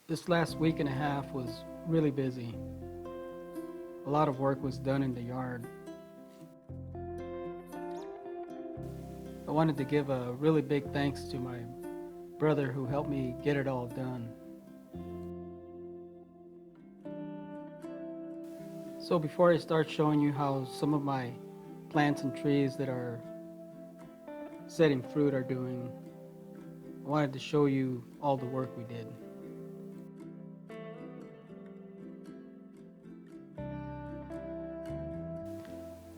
This last week and a half was really busy. A lot of work was done in the yard. I wanted to give a really big thanks to my brother who helped me get it all done. So before I start showing you how some of my plants and trees that are setting fruit are doing, I wanted to show you all the work we did.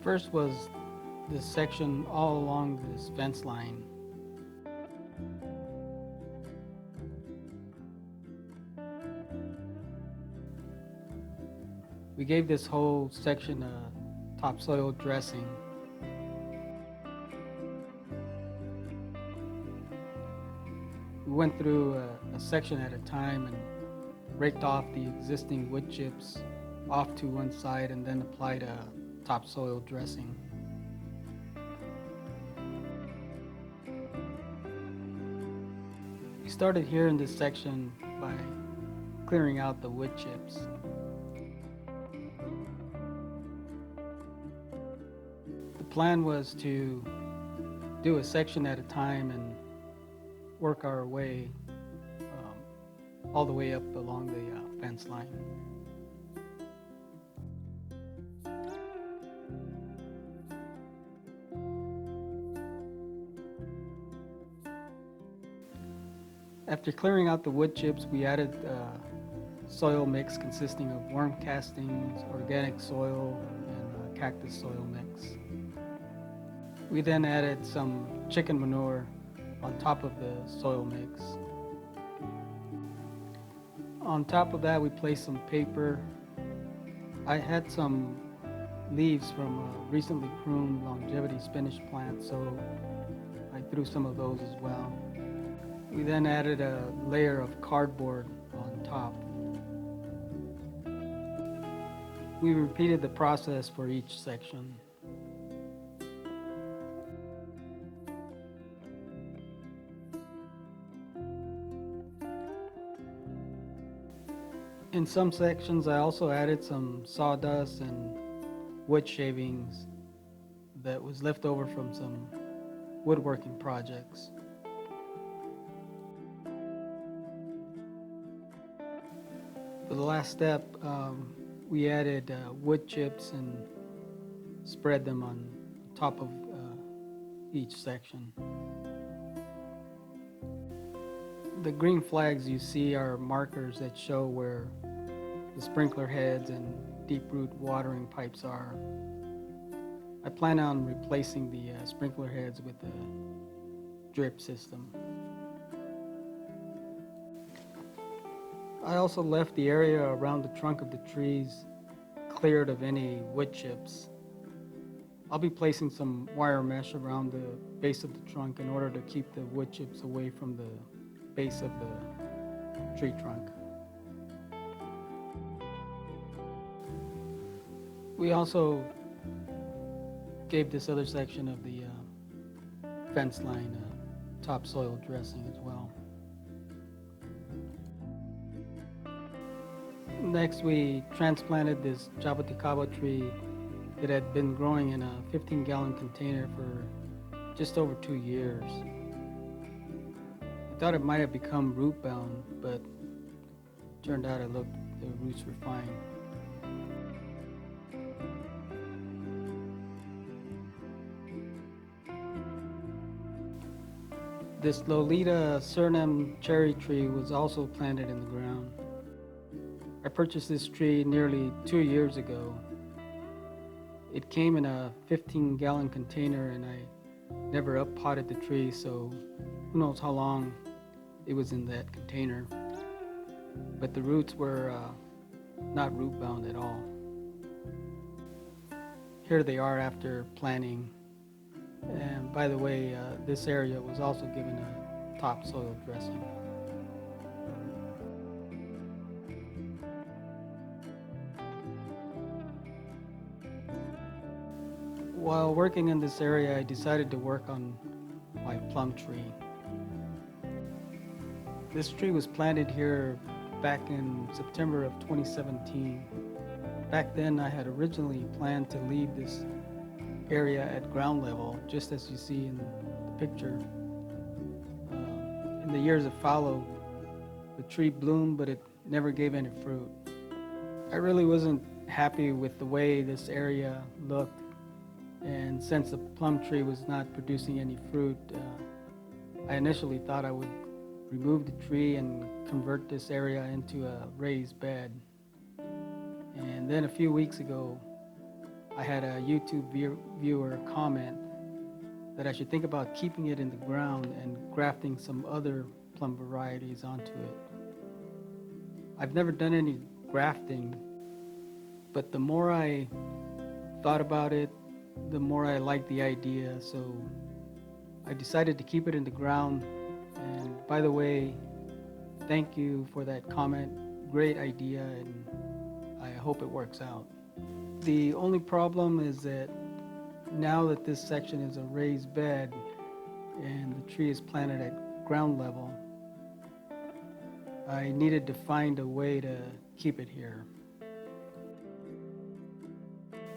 First was this section all along this fence line. We gave this whole section a topsoil dressing. We went through a section at a time and raked off the existing wood chips off to one side and then applied a topsoil dressing. We started here in this section by clearing out the wood chips. The plan was to do a section at a time and work our way all the way up along the fence line. After clearing out the wood chips, we added soil mix consisting of worm castings, organic soil, and cactus soil mix. We then added some chicken manure on top of the soil mix. On top of that, we placed some paper. I had some leaves from a recently pruned longevity spinach plant, so I threw some of those as well. We then added a layer of cardboard on top. We repeated the process for each section. In some sections, I also added some sawdust and wood shavings that was left over from some woodworking projects. For the last step, we added wood chips and spread them on top of each section. The green flags you see are markers that show where the sprinkler heads and deep root watering pipes are. I plan on replacing the sprinkler heads with a drip system. I also left the area around the trunk of the trees cleared of any wood chips. I'll be placing some wire mesh around the base of the trunk in order to keep the wood chips away from the base of the tree trunk. We also gave this other section of the fence line topsoil dressing as well. Next, we transplanted this jaboticaba tree that had been growing in a 15-gallon container for just over 2 years. I thought it might have become root bound, but turned out the roots were fine. This Lolita Suriname cherry tree was also planted in the ground. I purchased this tree nearly 2 years ago. It came in a 15-gallon container and I never up-potted the tree, so who knows how long it was in that container. But the roots were not root bound at all. Here they are after planting. And by the way, this area was also given a topsoil dressing. While working in this area, I decided to work on my plum tree. This tree was planted here back in September of 2017. Back then, I had originally planned to leave this area at ground level, just as you see in the picture. In the years that followed, the tree bloomed, but it never gave any fruit. I really wasn't happy with the way this area looked, and since the plum tree was not producing any fruit, I initially thought I would remove the tree and convert this area into a raised bed. And then a few weeks ago, I had a YouTube viewer comment that I should think about keeping it in the ground and grafting some other plum varieties onto it. I've never done any grafting, but the more I thought about it, the more I liked the idea, so I decided to keep it in the ground. And by the way, thank you for that comment. Great idea, and I hope it works out. The only problem is that now that this section is a raised bed and the tree is planted at ground level, I needed to find a way to keep it here.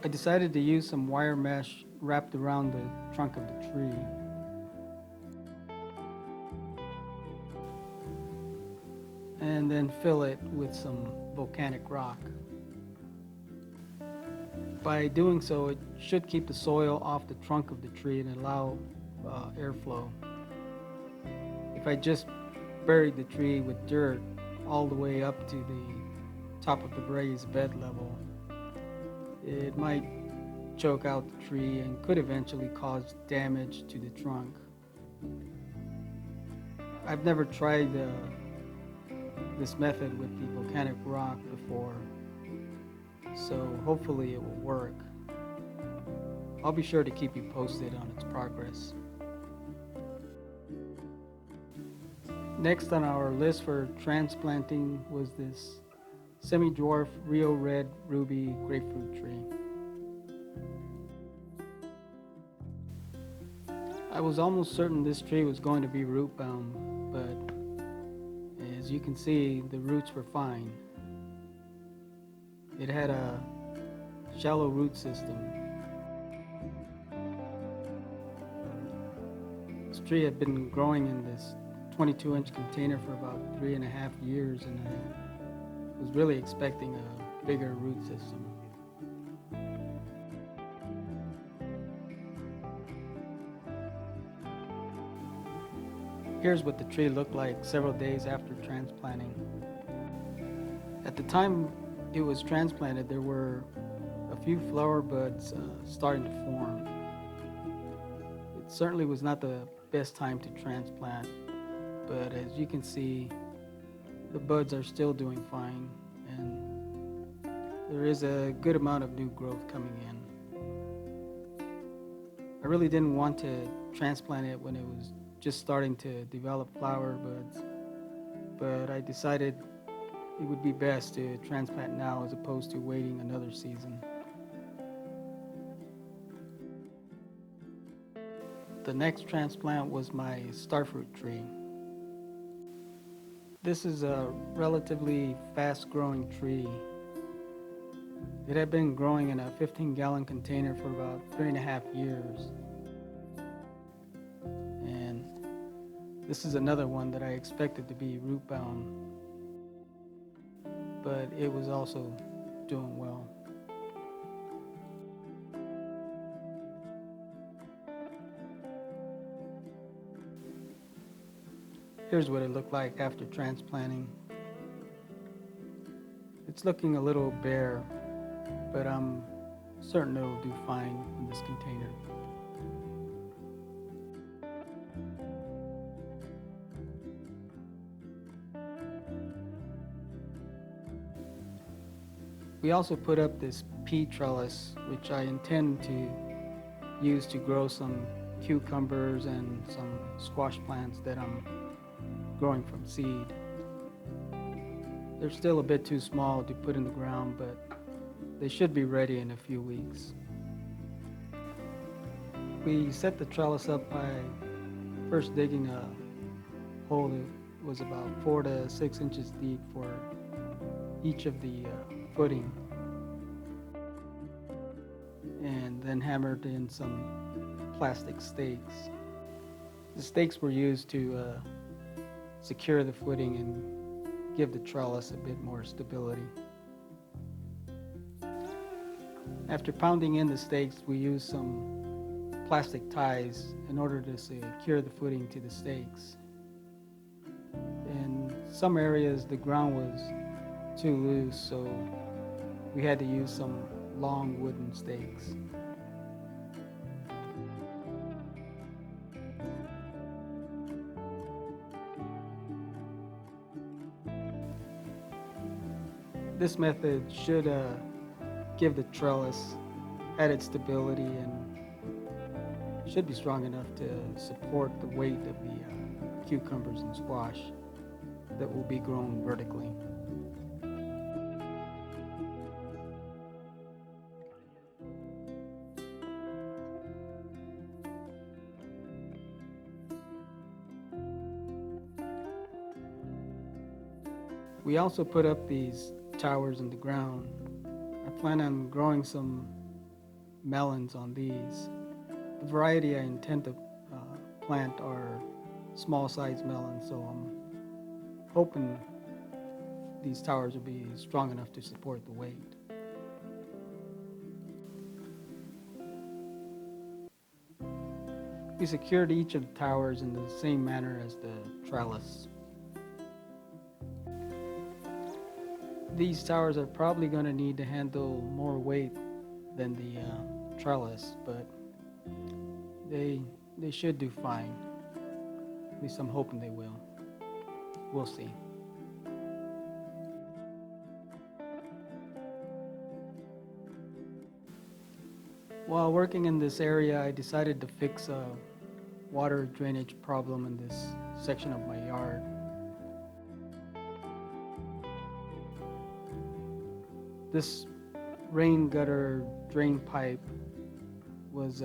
I decided to use some wire mesh wrapped around the trunk of the tree. And then fill it with some volcanic rock. By doing so, it should keep the soil off the trunk of the tree and allow airflow. If I just buried the tree with dirt all the way up to the top of the raised bed level, it might choke out the tree and could eventually cause damage to the trunk. I've never tried this method with the volcanic rock before, so hopefully it will work. I'll be sure to keep you posted on its progress. Next on our list for transplanting was this semi-dwarf Rio Red Ruby grapefruit tree. I was almost certain this tree was going to be root bound, but as you can see, the roots were fine. It had a shallow root system. This tree had been growing in this 22-inch container for about 3.5 years, and I was really expecting a bigger root system. Here's what the tree looked like several days after transplanting. At the time it was transplanted, there were a few flower buds starting to form. It certainly was not the best time to transplant, but as you can see, the buds are still doing fine, and there is a good amount of new growth coming in. I really didn't want to transplant it when it was just starting to develop flower buds, but I decided it would be best to transplant now as opposed to waiting another season. The next transplant was my starfruit tree. This is a relatively fast-growing tree. It had been growing in a 15-gallon container for about 3.5 years. And this is another one that I expected to be root-bound, but it was also doing well. Here's what it looked like after transplanting. It's looking a little bare, but I'm certain it'll do fine in this container. We also put up this pea trellis, which I intend to use to grow some cucumbers and some squash plants that I'm growing from seed. They're still a bit too small to put in the ground, but they should be ready in a few weeks. We set the trellis up by first digging a hole was about 4 to 6 inches deep for each of the footing, and then hammered in some plastic stakes. The stakes were used to secure the footing and give the trellis a bit more stability. After pounding in the stakes, we used some plastic ties in order to secure the footing to the stakes. In some areas, the ground was too loose, so we had to use some long wooden stakes. This method should give the trellis added stability and should be strong enough to support the weight of the cucumbers and squash that will be grown vertically. We also put up these towers in the ground. I plan on growing some melons on these. The variety I intend to plant are small sized melons, so I'm hoping these towers will be strong enough to support the weight. We secured each of the towers in the same manner as the trellis. These towers are probably going to need to handle more weight than the trellis, but they should do fine. At least I'm hoping they will. We'll see. While working in this area, I decided to fix a water drainage problem in this section of my yard. This rain gutter drain pipe was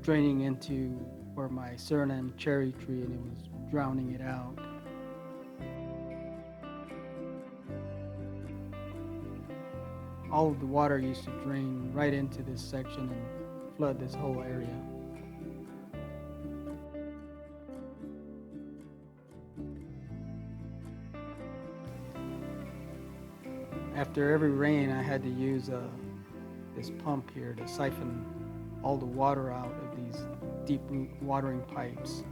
draining into where my Suriname cherry tree, and it was drowning it out. All of the water used to drain right into this section and flood this whole area. After every rain, I had to use this pump here to siphon all the water out of these deep root watering pipes.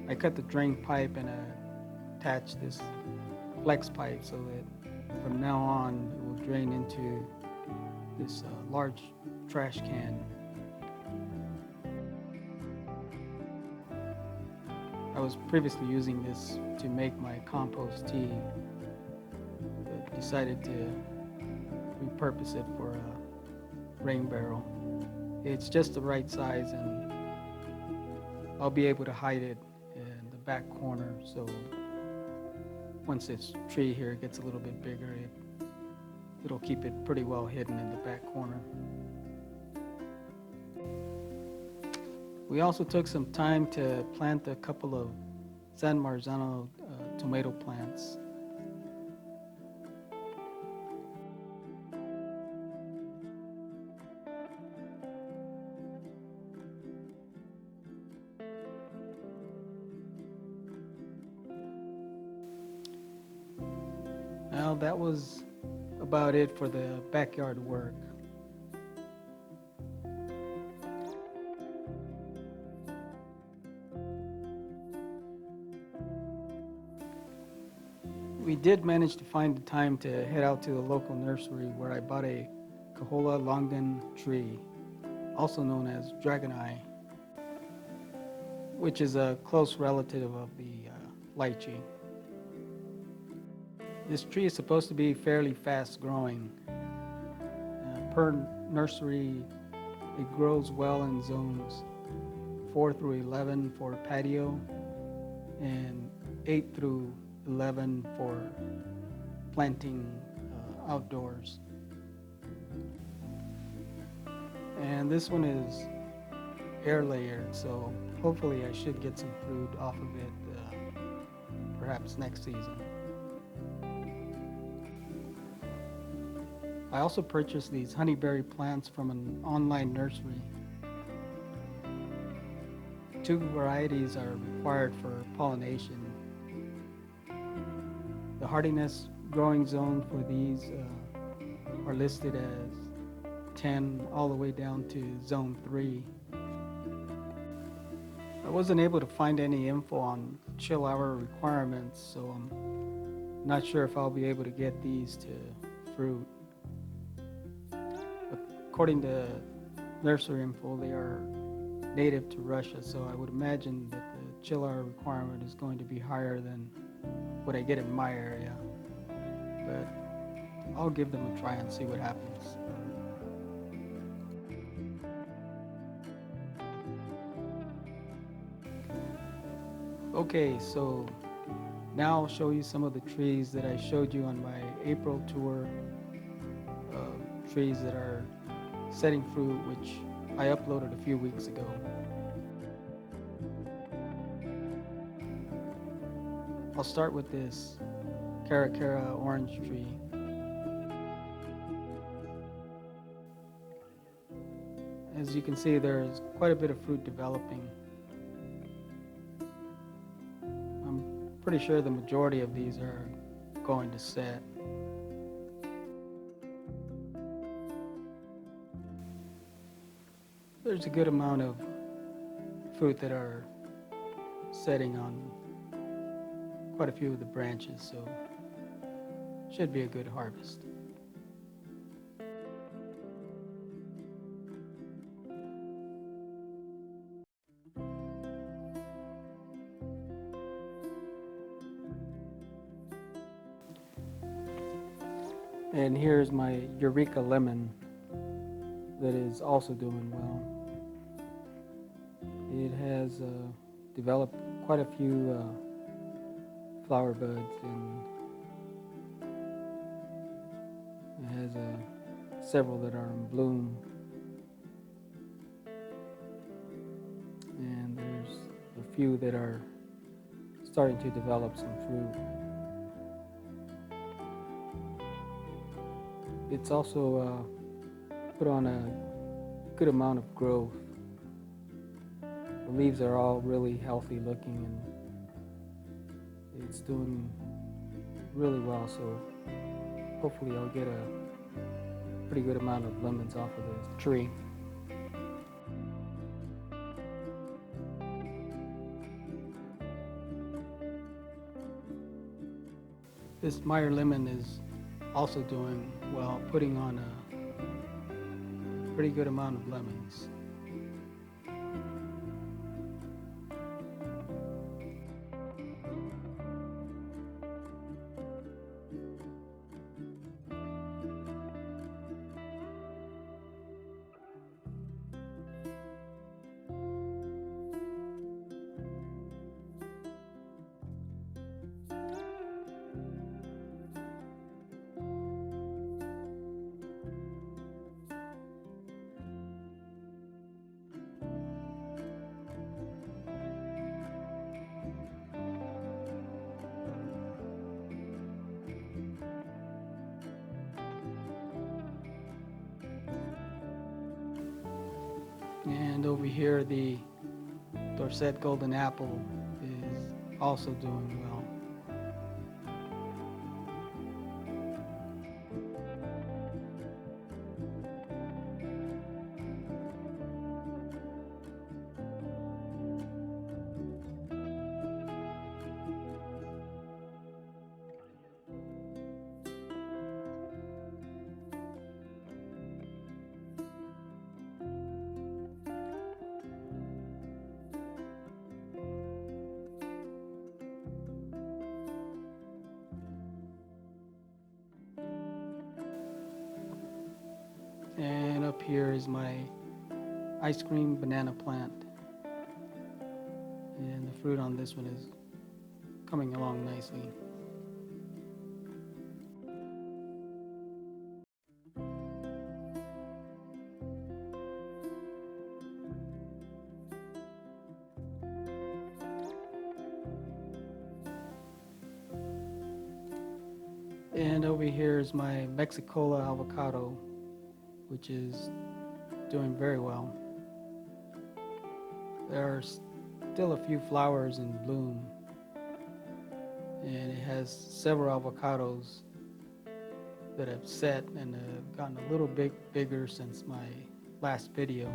I cut the drain pipe and attached this flex pipe so that from now on it will drain into this large trash can. I was previously using this to make my compost tea, but decided to repurpose it for a rain barrel. It's just the right size, and I'll be able to hide it in the back corner, so once this tree here gets a little bit bigger, it'll keep it pretty well hidden in the back corner. We also took some time to plant a couple of San Marzano tomato plants. Well, that was about it for the backyard work. We did manage to find the time to head out to the local nursery where I bought a Cahola Longden tree, also known as dragon eye. which is a close relative of the lychee. This tree is supposed to be fairly fast growing. Per nursery, it grows well in zones 4 through 11 for patio and 8 through 11 for planting outdoors. And this one is air layered, so hopefully I should get some fruit off of it perhaps next season. I also purchased these honeyberry plants from an online nursery. 2 varieties are required for pollination. The hardiness growing zone for these are listed as 10 all the way down to zone 3. I wasn't able to find any info on chill hour requirements, so I'm not sure if I'll be able to get these to fruit. According to nursery info, they are native to Russia, so I would imagine that the chill hour requirement is going to be higher than what I get in my area. But I'll give them a try and see what happens. Okay, so now I'll show you some of the trees that I showed you on my April tour. Trees that are setting fruit, which I uploaded a few weeks ago. I'll start with this Caracara orange tree. As you can see, there's quite a bit of fruit developing. I'm pretty sure the majority of these are going to set. There's a good amount of fruit that are setting on quite a few of the branches, so should be a good harvest. And here's my Eureka lemon that is also doing well. It has developed quite a few flower buds, and it has several that are in bloom. And there's a few that are starting to develop some fruit. It's also put on a good amount of growth. The leaves are all really healthy looking, and it's doing really well, so hopefully I'll get a pretty good amount of lemons off of this tree. This Meyer lemon is also doing well, putting on a pretty good amount of lemons. And over here, the Dorset golden apple is also doing well. up here is my ice cream banana plant. And the fruit on this one is coming along nicely. And over here is my Mexicola avocado, which is doing very well. There are still a few flowers in bloom, and it has several avocados that have set and have gotten a little bit bigger since my last video.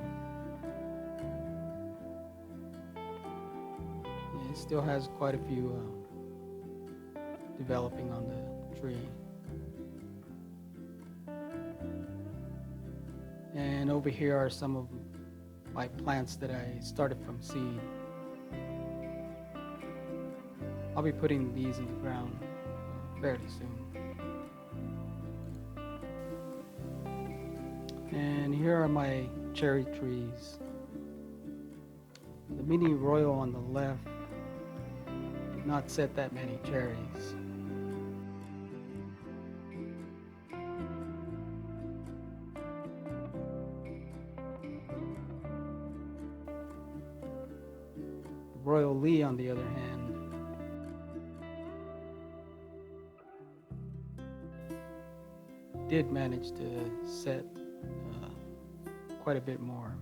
And it still has quite a few developing on the tree. And over here are some of my plants that I started from seed. I'll be putting these in the ground fairly soon. And here are my cherry trees. The mini royal on the left did not set that many cherries. Royal Lee, on the other hand, did manage to set quite a bit more.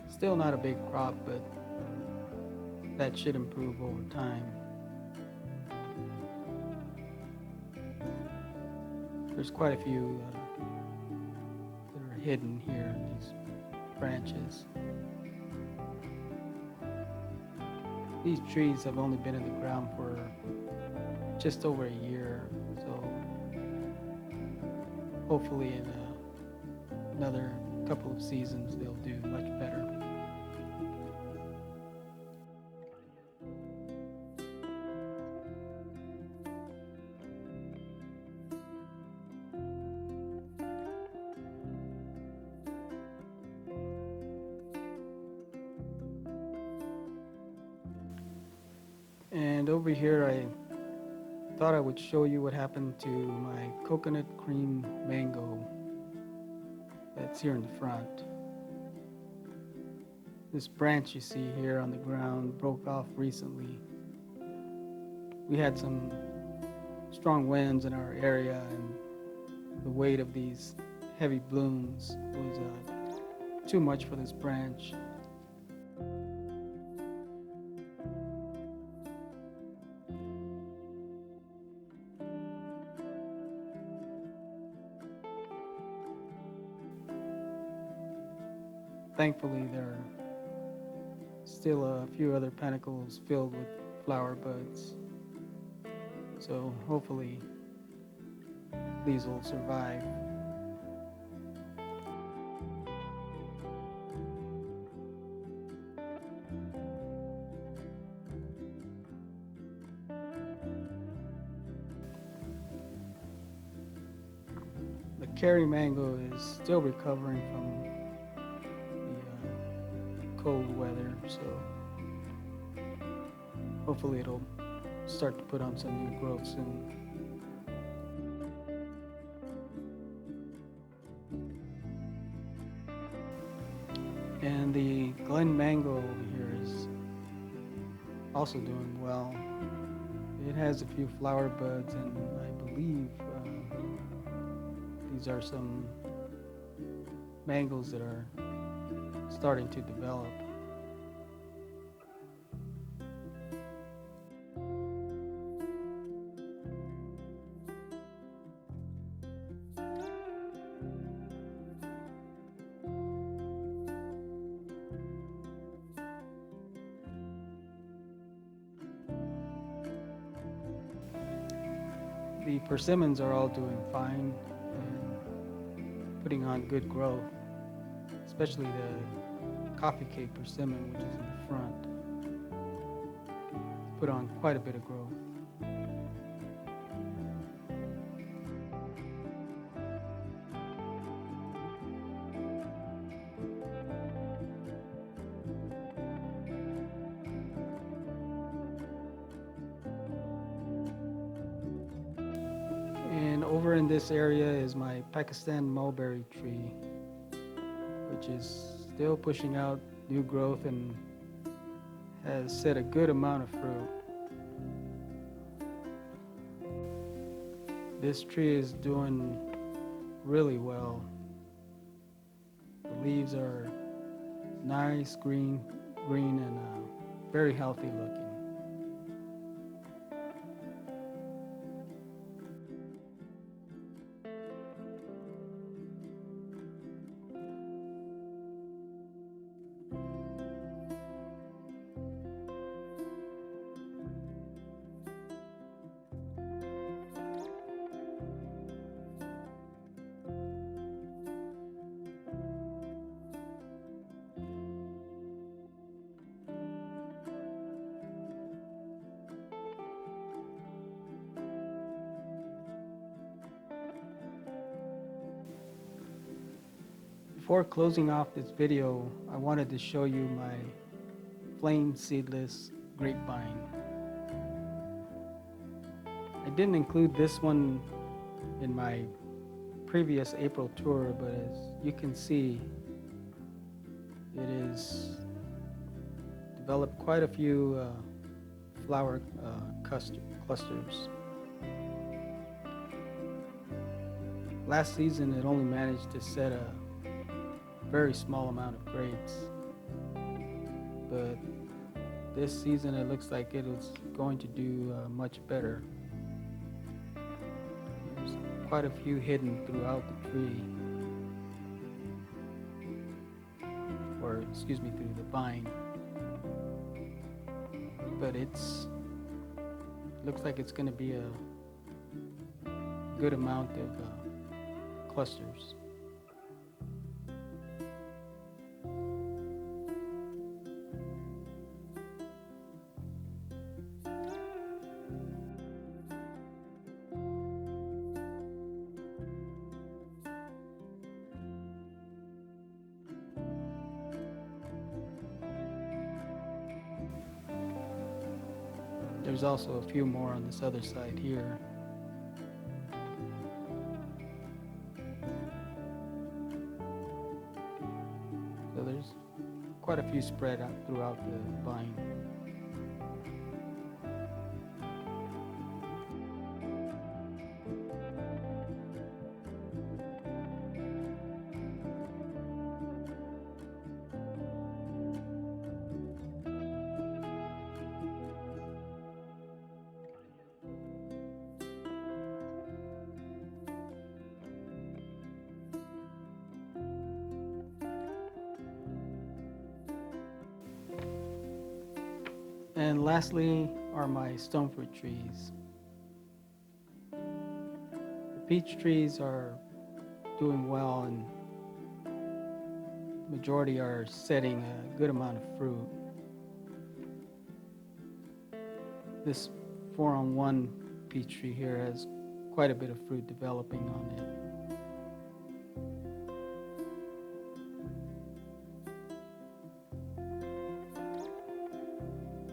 Still not a big crop, but that should improve over time. There's quite a few that are hidden here in these branches. These trees have only been in the ground for just over a year, so hopefully in another couple of seasons they'll do much better. And over here I thought I would show you what happened to my coconut cream mango that's here in the front. This branch you see here on the ground broke off recently. We had some strong winds in our area, and the weight of these heavy blooms was too much for this branch. Thankfully, there are still a few other panicles filled with flower buds, so hopefully these will survive. The Kerry mango is still recovering from cold weather, so hopefully it'll start to put on some new growth soon. And the Glen mango over here is also doing well. It has a few flower buds, and I believe these are some mangoes that are starting to develop. The persimmons are all doing fine and putting on good growth, especially coffee cake persimmon, which is in the front. Put on quite a bit of growth. And over in this area is my Pakistan mulberry tree, which is still pushing out new growth and has set a good amount of fruit. This tree is doing really well. The leaves are nice, green and very healthy looking. Before closing off this video, I wanted to show you my Flameseedless grapevine. I didn't include this one in my previous April tour, but as you can see, it is developed quite a few flower clusters. Last season it only managed to set a very small amount of grapes, but this season it looks like it was going to do much better. There's quite a few hidden throughout the tree, or excuse me, through the vine, but looks like it's going to be a good amount of clusters. There's also a few more on this other side here. So there's quite a few spread out throughout the vine. And lastly are my stone fruit trees. The peach trees are doing well, and the majority are setting a good amount of fruit. This 4-on-1 peach tree here has quite a bit of fruit developing on it.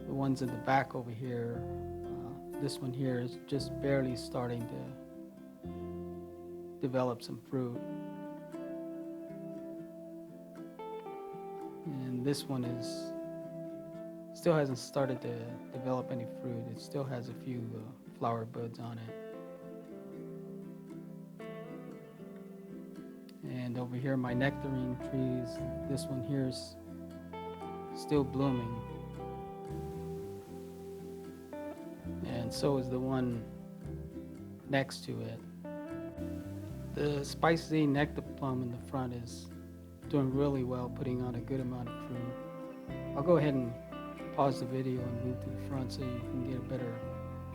The ones in the back over here, this one here is just barely starting to develop some fruit. And this one still hasn't started to develop any fruit. It still has a few flower buds on it. And over here, my nectarine trees, this one here is still blooming. And so is the one next to it. The spicy nectaplum in the front is doing really well, putting on a good amount of fruit. I'll go ahead and pause the video and move to the front so you can get a better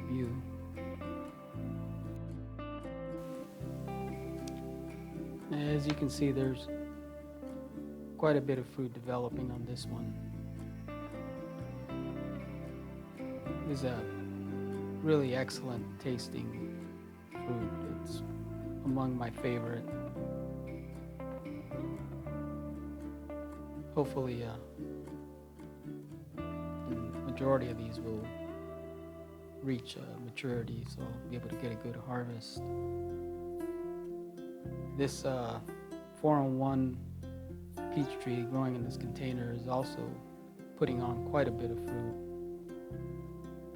view. As you can see, there's quite quite a bit of fruit developing on this one. This is a really excellent tasting fruit. It's among my favorite. Hopefully, the majority of these will reach maturity, so I'll be able to get a good harvest. This 4-in-1 peach tree growing in this container is also putting on quite a bit of fruit,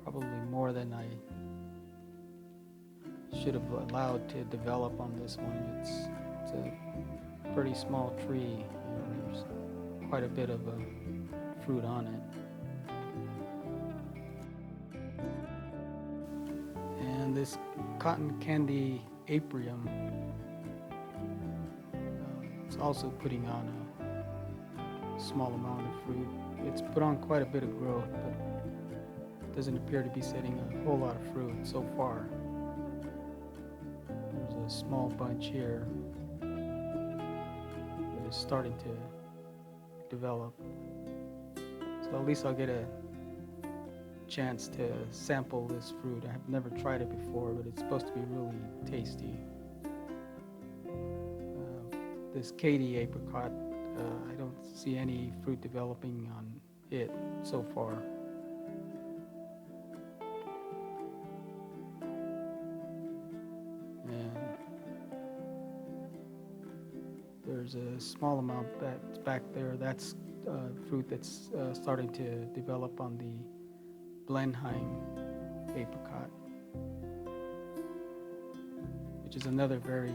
probably more than I should have allowed to develop on this one. It's a pretty small tree, and there's quite a bit of fruit on it. And this cotton candy aprium, it's also putting on a small amount of fruit. It's put on quite a bit of growth, but doesn't appear to be setting a whole lot of fruit so far. There's a small bunch here that is starting to develop. So at least I'll get a chance to sample this fruit. I have never tried it before, but it's supposed to be really tasty. This Katy apricot, I don't see any fruit developing on it so far. And there's a small amount that's back there. That's fruit that's starting to develop on the Blenheim apricot, which is another very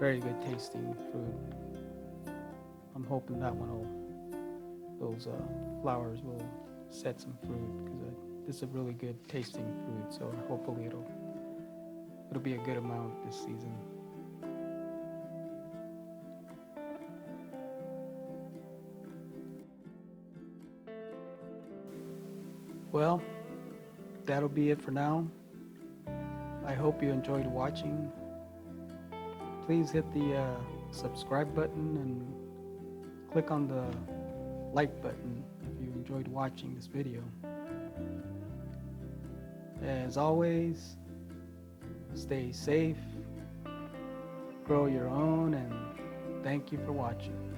good tasting fruit. I'm hoping that one those flowers will set some fruit, because this is a really good tasting fruit. So hopefully it'll be a good amount this season. Well, that'll be it for now. I hope you enjoyed watching. Please hit the subscribe button and click on the like button if you enjoyed watching this video. As always, stay safe, grow your own, and thank you for watching.